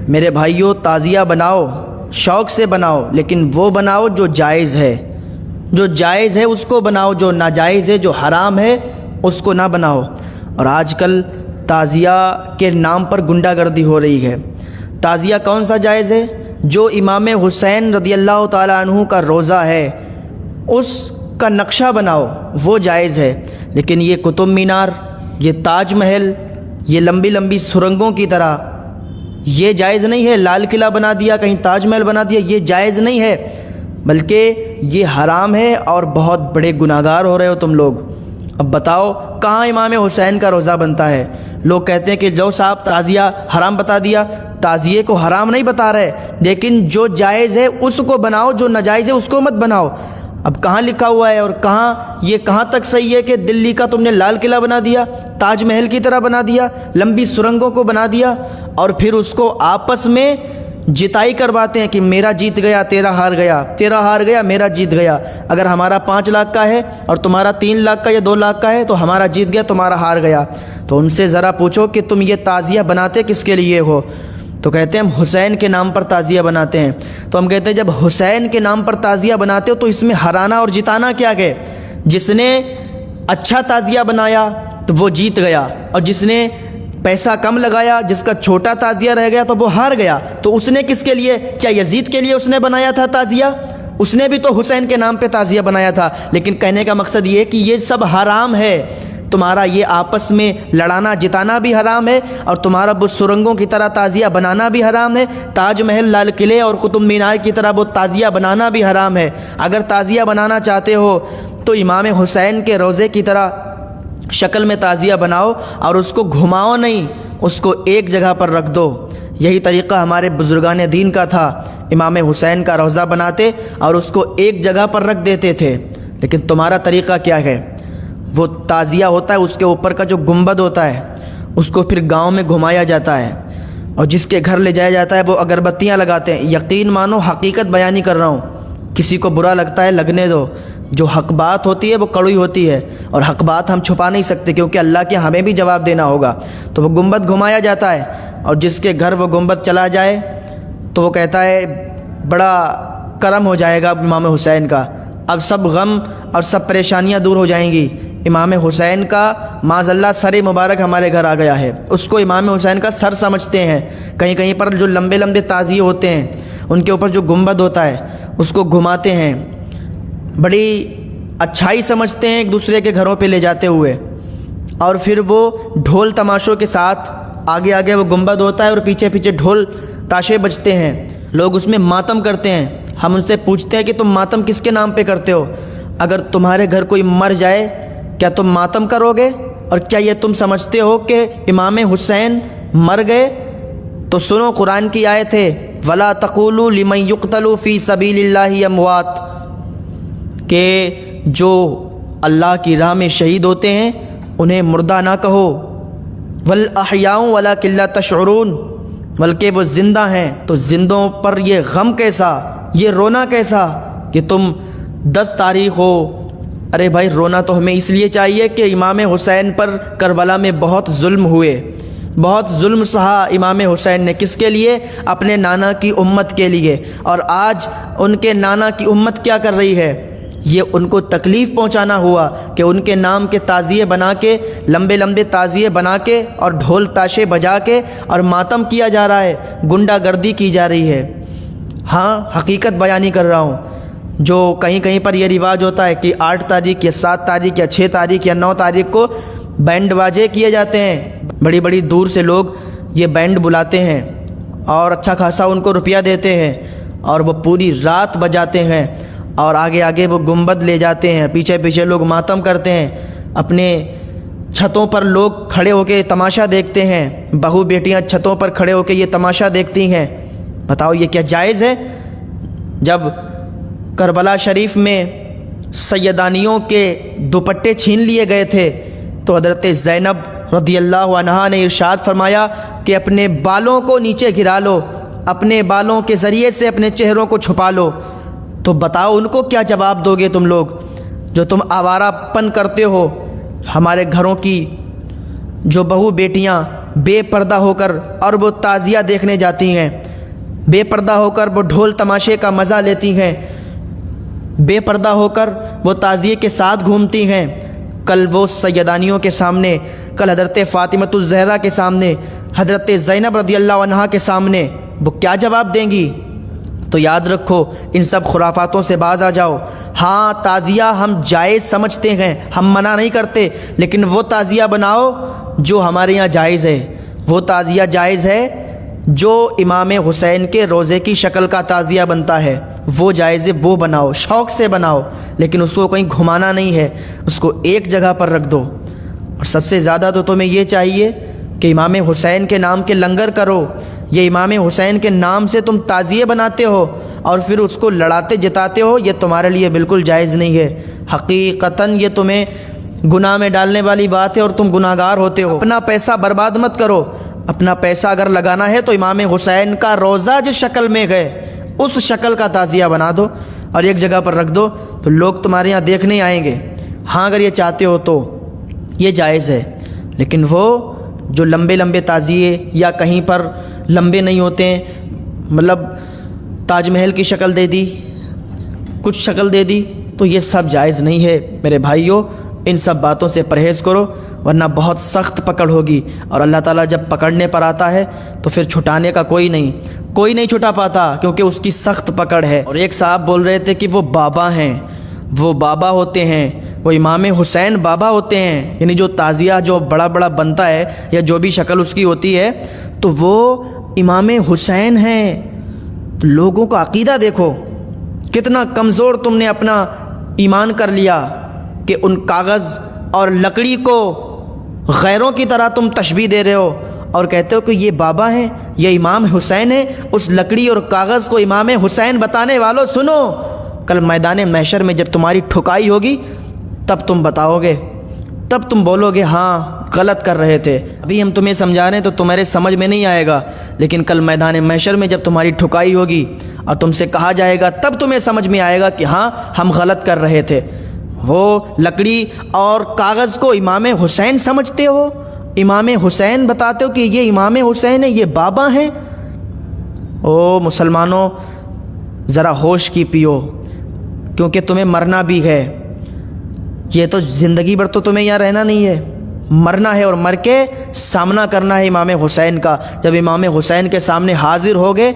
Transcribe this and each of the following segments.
میرے بھائیوں تعزیہ بناؤ، شوق سے بناؤ، لیکن وہ بناؤ جو جائز ہے، جو جائز ہے اس کو بناؤ، جو ناجائز ہے جو حرام ہے اس کو نہ بناؤ۔ اور آج کل تعزیہ کے نام پر غنڈہ گردی ہو رہی ہے۔ تعزیہ کون سا جائز ہے؟ جو امام حسین رضی اللہ تعالیٰ عنہ کا روضہ ہے اس کا نقشہ بناؤ، وہ جائز ہے۔ لیکن یہ قطب مینار، یہ تاج محل، یہ لمبی لمبی سرنگوں کی طرح یہ جائز نہیں ہے۔ لال قلعہ بنا دیا، کہیں تاج محل بنا دیا، یہ جائز نہیں ہے، بلکہ یہ حرام ہے اور بہت بڑے گناہگار ہو رہے ہو تم لوگ۔ اب بتاؤ کہاں امام حسین کا روضہ بنتا ہے؟ لوگ کہتے ہیں کہ لو صاحب تعزیہ حرام بتا دیا۔ تعزیے کو حرام نہیں بتا رہے، لیکن جو جائز ہے اس کو بناؤ، جو ناجائز ہے اس کو مت بناؤ۔ اب کہاں لکھا ہوا ہے اور کہاں تک صحیح ہے کہ دلی کا تم نے لال قلعہ بنا دیا، تاج محل کی طرح بنا دیا، لمبی سرنگوں کو بنا دیا، اور پھر اس کو آپس میں جتائی کرواتے ہیں کہ میرا جیت گیا تیرا ہار گیا، تیرا ہار گیا میرا جیت گیا۔ اگر ہمارا 5 لاکھ کا ہے اور تمہارا 3 لاکھ کا یا 2 لاکھ کا ہے تو ہمارا جیت گیا تمہارا ہار گیا۔ تو ان سے ذرا پوچھو کہ تم یہ تعزیہ بناتے کس کے لیے ہو؟ تو کہتے ہیں ہم حسین کے نام پر تعزیہ بناتے ہیں۔ تو ہم کہتے ہیں جب حسین کے نام پر تعزیہ بناتے ہو تو اس میں ہرانا اور جتانا کیا ہے؟ جس نے اچھا تعزیہ بنایا تو وہ جیت گیا، اور جس نے پیسہ کم لگایا، جس کا چھوٹا تعزیہ رہ گیا تو وہ ہار گیا۔ تو اس نے کس کے لیے؟ کیا یزید کے لیے اس نے بنایا تھا تعزیہ؟ اس نے بھی تو حسین کے نام پہ تعزیہ بنایا تھا۔ لیکن کہنے کا مقصد یہ ہے کہ یہ سب حرام ہے، تمہارا یہ آپس میں لڑانا جتانا بھی حرام ہے، اور تمہارا وہ سرنگوں کی طرح تعزیہ بنانا بھی حرام ہے، تاج محل، لال قلعے اور قطب مینار کی طرح وہ تعزیہ بنانا بھی حرام ہے۔ اگر تعزیہ بنانا چاہتے ہو تو امام حسین کے روضے کی طرح شکل میں تعزیہ بناؤ، اور اس کو گھماؤ نہیں، اس کو ایک جگہ پر رکھ دو۔ یہی طریقہ ہمارے بزرگان دین کا تھا، امام حسین کا روضہ بناتے اور اس کو ایک جگہ پر رکھ دیتے تھے۔ لیکن تمہارا طریقہ کیا ہے؟ وہ تعزیہ ہوتا ہے، اس کے اوپر کا جو گنبد ہوتا ہے اس کو پھر گاؤں میں گھمایا جاتا ہے، اور جس کے گھر لے جایا جاتا ہے وہ اگربتیاں لگاتے ہیں۔ یقین مانو حقیقت بیانی کر رہا ہوں، کسی کو برا لگتا ہے لگنے دو، جو حق بات ہوتی ہے وہ کڑوی ہوتی ہے، اور حق بات ہم چھپا نہیں سکتے کیونکہ اللہ کے ہمیں بھی جواب دینا ہوگا۔ تو وہ گنبد گھمایا جاتا ہے، اور جس کے گھر وہ گنبد چلا جائے تو وہ کہتا ہے بڑا کرم ہو جائے گا امام حسین کا، اب سب غم اور سب پریشانیاں دور ہو جائیں گی۔ امام حسین کا معاذ اللہ سر مبارک ہمارے گھر آ گیا ہے، اس کو امام حسین کا سر سمجھتے ہیں۔ کہیں کہیں پر جو لمبے لمبے تعزیے ہوتے ہیں ان کے اوپر جو گنبد ہوتا ہے اس کو گھماتے ہیں، بڑی اچھائی سمجھتے ہیں ایک دوسرے کے گھروں پہ لے جاتے ہوئے، اور پھر وہ ڈھول تماشوں کے ساتھ آگے آگے وہ گنبد ہوتا ہے اور پیچھے پیچھے ڈھول تاشے بجتے ہیں، لوگ اس میں ماتم کرتے ہیں۔ ہم ان سے پوچھتے ہیں کہ تم ماتم کس کے نام پہ کرتے ہو؟ اگر تمہارے گھر کوئی مر جائے کیا تم ماتم کرو گے؟ اور کیا یہ تم سمجھتے ہو کہ امام حسین مر گئے؟ تو سنو قرآن کی آیت ہے وَلَا تَقُولُوا لِمَن يُقْتَلُ فِي سَبِيلِ اللَّهِ أَمْوَاتٌ، کہ جو اللہ کی راہ میں شہید ہوتے ہیں انہیں مردہ نہ کہو، وَالْأَحْيَاءُ وَلَكِنْ لَا تَشْعُرُونَ، بلکہ وہ زندہ ہیں تو زندوں پر یہ غم کیسا، یہ رونا کیسا کہ تم 10 تاریخ ہو۔ ارے بھائی رونا تو ہمیں اس لیے چاہیے کہ امام حسین پر کربلا میں بہت ظلم ہوئے، بہت ظلم سہا امام حسین نے، کس کے لیے؟ اپنے نانا کی امت کے لیے۔ اور آج ان کے نانا کی امت کیا کر رہی ہے؟ یہ ان کو تکلیف پہنچانا ہوا کہ ان کے نام کے تعزیے بنا کے، لمبے لمبے تعزیے بنا کے اور ڈھول تاشے بجا کے اور ماتم کیا جا رہا ہے، غنڈہ گردی کی جا رہی ہے۔ ہاں حقیقت بیانی کر رہا ہوں۔ جو کہیں کہیں پر یہ رواج ہوتا ہے کہ 8 تاریخ یا 7 تاریخ یا 6 تاریخ یا 9 تاریخ کو بینڈ باجے کیے جاتے ہیں، بڑی بڑی دور سے لوگ یہ بینڈ بلاتے ہیں اور اچھا خاصا ان کو روپیہ دیتے ہیں، اور وہ پوری رات بجاتے ہیں، اور آگے آگے وہ گنبد لے جاتے ہیں، پیچھے پیچھے لوگ ماتم کرتے ہیں، اپنے چھتوں پر لوگ کھڑے ہو کے تماشا دیکھتے ہیں، بہو بیٹیاں چھتوں پر کھڑے ہو کے یہ تماشا دیکھتی ہیں۔ بتاؤ یہ کیا جائز ہے؟ جب کربلا شریف میں سیدانیوں کے دوپٹے چھین لیے گئے تھے تو حضرت زینب رضی اللہ عنہا نے ارشاد فرمایا کہ اپنے بالوں کو نیچے گرا لو، اپنے بالوں کے ذریعے سے اپنے چہروں کو چھپا لو۔ تو بتاؤ ان کو کیا جواب دو گے تم لوگ جو تم آوارہ پن کرتے ہو؟ ہمارے گھروں کی جو بہو بیٹیاں بے پردہ ہو کر اور وہ تعزیہ دیکھنے جاتی ہیں، بے پردہ ہو کر وہ ڈھول تماشے کا مزہ لیتی ہیں، بے پردہ ہو کر وہ تعزیے کے ساتھ گھومتی ہیں، کل وہ سیدانیوں کے سامنے، کل حضرت فاطمۃ الزہرا کے سامنے، حضرت زینب رضی اللہ عنہا کے سامنے وہ کیا جواب دیں گی؟ تو یاد رکھو، ان سب خرافاتوں سے باز آ جاؤ۔ ہاں تعزیہ ہم جائز سمجھتے ہیں، ہم منع نہیں کرتے، لیکن وہ تعزیہ بناؤ جو ہمارے یہاں جائز ہے، وہ تعزیہ جائز ہے جو امام حسین کے روزے کی شکل کا تعزیہ بنتا ہے، وہ جائز ہے، وہ بناؤ، شوق سے بناؤ، لیکن اس کو کہیں گھمانا نہیں ہے، اس کو ایک جگہ پر رکھ دو۔ اور سب سے زیادہ تو تمہیں یہ چاہیے کہ امام حسین کے نام کے لنگر کرو۔ یہ امام حسین کے نام سے تم تعزیے بناتے ہو اور پھر اس کو لڑاتے جتاتے ہو، یہ تمہارے لیے بالکل جائز نہیں ہے۔ حقیقتاً یہ تمہیں گناہ میں ڈالنے والی بات ہے اور تم گناہ گار ہوتے ہو۔ اپنا پیسہ برباد مت کرو، اپنا پیسہ اگر لگانا ہے تو امام حسین کا روزہ جس شکل میں ہے اس شکل کا تعزیہ بنا دو اور ایک جگہ پر رکھ دو، تو لوگ تمہارے یہاں دیکھنے آئیں گے۔ ہاں اگر یہ چاہتے ہو تو یہ جائز ہے، لیکن وہ جو لمبے لمبے تعزیے یا کہیں پر لمبے نہیں ہوتے ہیں، مطلب تاج محل کی شکل دے دی، کچھ شکل دے دی، تو یہ سب جائز نہیں ہے میرے بھائیوں۔ ان سب باتوں سے پرہیز کرو، ورنہ بہت سخت پکڑ ہوگی، اور اللہ تعالیٰ جب پکڑنے پر آتا ہے تو پھر چھٹانے کا کوئی نہیں چھٹا پاتا، کیونکہ اس کی سخت پکڑ ہے۔ اور ایک صاحب بول رہے تھے کہ وہ بابا ہیں، وہ بابا ہوتے ہیں، وہ امام حسین بابا ہوتے ہیں، یعنی جو تعزیہ جو بڑا بڑا بنتا ہے یا جو بھی شکل اس کی ہوتی ہے تو وہ امام حسین ہیں۔ تو لوگوں کا عقیدہ دیکھو کتنا کمزور تم نے اپنا ایمان کر لیا کہ ان کاغذ اور لکڑی کو غیروں کی طرح تم تشبیہ دے رہے ہو اور کہتے ہو کہ یہ بابا ہیں، یہ امام حسین ہیں۔ اس لکڑی اور کاغذ کو امام حسین بتانے والوں سنو، کل میدان محشر میں جب تمہاری ٹھکائی ہوگی تب تم بتاؤ گے، تب تم بولو گے ہاں غلط کر رہے تھے۔ ابھی ہم تمہیں سمجھا رہے ہیں تو تمہارے سمجھ میں نہیں آئے گا، لیکن کل میدان محشر میں جب تمہاری ٹھکائی ہوگی اور تم سے کہا جائے گا تب تمہیں سمجھ میں آئے گا کہ ہاں ہم غلط کر رہے تھے۔ وہ لکڑی اور کاغذ کو امام حسین سمجھتے ہو، امام حسین بتاتے ہو کہ یہ امام حسین ہے، یہ بابا ہیں۔ او مسلمانوں ذرا ہوش کی پیو، کیونکہ تمہیں مرنا بھی ہے۔ یہ تو زندگی بھر تو تمہیں یہاں رہنا نہیں ہے، مرنا ہے، اور مر کے سامنا کرنا ہے امام حسین کا۔ جب امام حسین کے سامنے حاضر ہوگے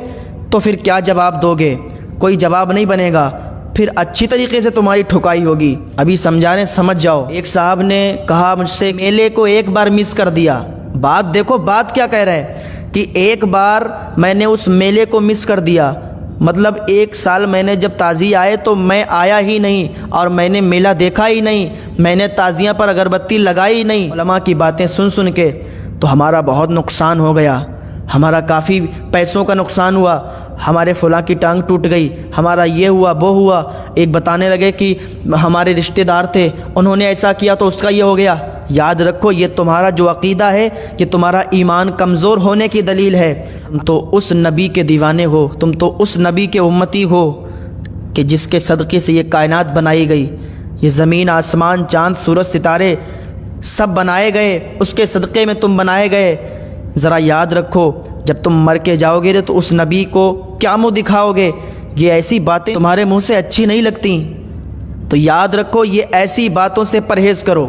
تو پھر کیا جواب دو گے؟ کوئی جواب نہیں بنے گا، پھر اچھی طریقے سے تمہاری ٹھکائی ہوگی۔ ابھی سمجھانے سمجھ جاؤ۔ ایک صاحب نے کہا مجھ سے میلے کو ایک بار مس کر دیا۔ بات دیکھو، بات کیا کہہ رہا ہے کہ ایک بار میں نے اس میلے کو مس کر دیا، مطلب ایک سال میں نے جب تعزیہ آئے تو میں آیا ہی نہیں اور میں نے میلہ دیکھا ہی نہیں، میں نے تعزیہ پر اگربتی لگائی ہی نہیں۔ علماء کی باتیں سن کے تو ہمارا بہت نقصان ہو گیا، ہمارا کافی پیسوں کا نقصان ہوا، ہمارے فلاں کی ٹانگ ٹوٹ گئی، ہمارا یہ ہوا وہ ہوا۔ ایک بتانے لگے کہ ہمارے رشتہ دار تھے، انہوں نے ایسا کیا تو اس کا یہ ہو گیا۔ یاد رکھو یہ تمہارا جو عقیدہ ہے کہ تمہارا ایمان کمزور ہونے کی دلیل ہے۔ تم تو اس نبی کے دیوانے ہو، تم تو اس نبی کے امتی ہو کہ جس کے صدقے سے یہ کائنات بنائی گئی، یہ زمین آسمان چاند سورج ستارے سب بنائے گئے، اس کے صدقے میں تم بنائے گئے۔ ذرا یاد رکھو جب تم مر کے جاؤ گے تو اس نبی کو کیا منہ دکھاؤ گے؟ یہ ایسی باتیں تمہارے منہ سے اچھی نہیں لگتی، تو یاد رکھو یہ ایسی باتوں سے پرہیز کرو۔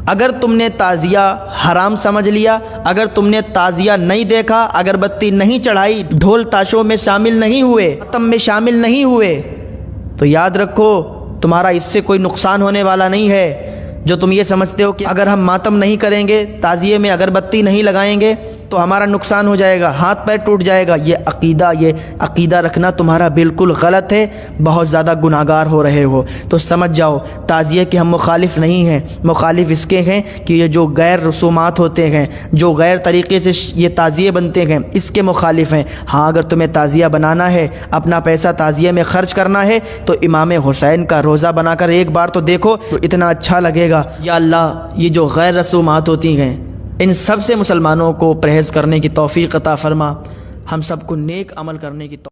اگر تم نے تعزیہ حرام سمجھ لیا، اگر تم نے تعزیہ نہیں دیکھا، اگربتی نہیں چڑھائی، ڈھول تاشوں میں شامل نہیں ہوئے، ماتم میں شامل نہیں ہوئے، تو یاد رکھو تمہارا اس سے کوئی نقصان ہونے والا نہیں ہے۔ جو تم یہ سمجھتے ہو کہ اگر ہم ماتم نہیں کریں گے، تعزیے میں اگربتی نہیں لگائیں گے تو ہمارا نقصان ہو جائے گا، ہاتھ پیر ٹوٹ جائے گا، یہ عقیدہ رکھنا تمہارا بالکل غلط ہے، بہت زیادہ گناہگار ہو رہے ہو۔ تو سمجھ جاؤ تعزیے کے ہم مخالف نہیں ہیں، مخالف اس کے ہیں کہ یہ جو غیر رسومات ہوتے ہیں، جو غیر طریقے سے یہ تعزیے بنتے ہیں، اس کے مخالف ہیں۔ ہاں اگر تمہیں تعزیہ بنانا ہے، اپنا پیسہ تعزیے میں خرچ کرنا ہے تو امام حسین کا روزہ بنا کر ایک بار تو دیکھو، تو اتنا اچھا لگے گا۔ یا اللہ یہ جو غیر رسومات ہوتی ہیں ان سب سے مسلمانوں کو پرہیز کرنے کی توفیق عطا فرما، ہم سب کو نیک عمل کرنے کی توفیق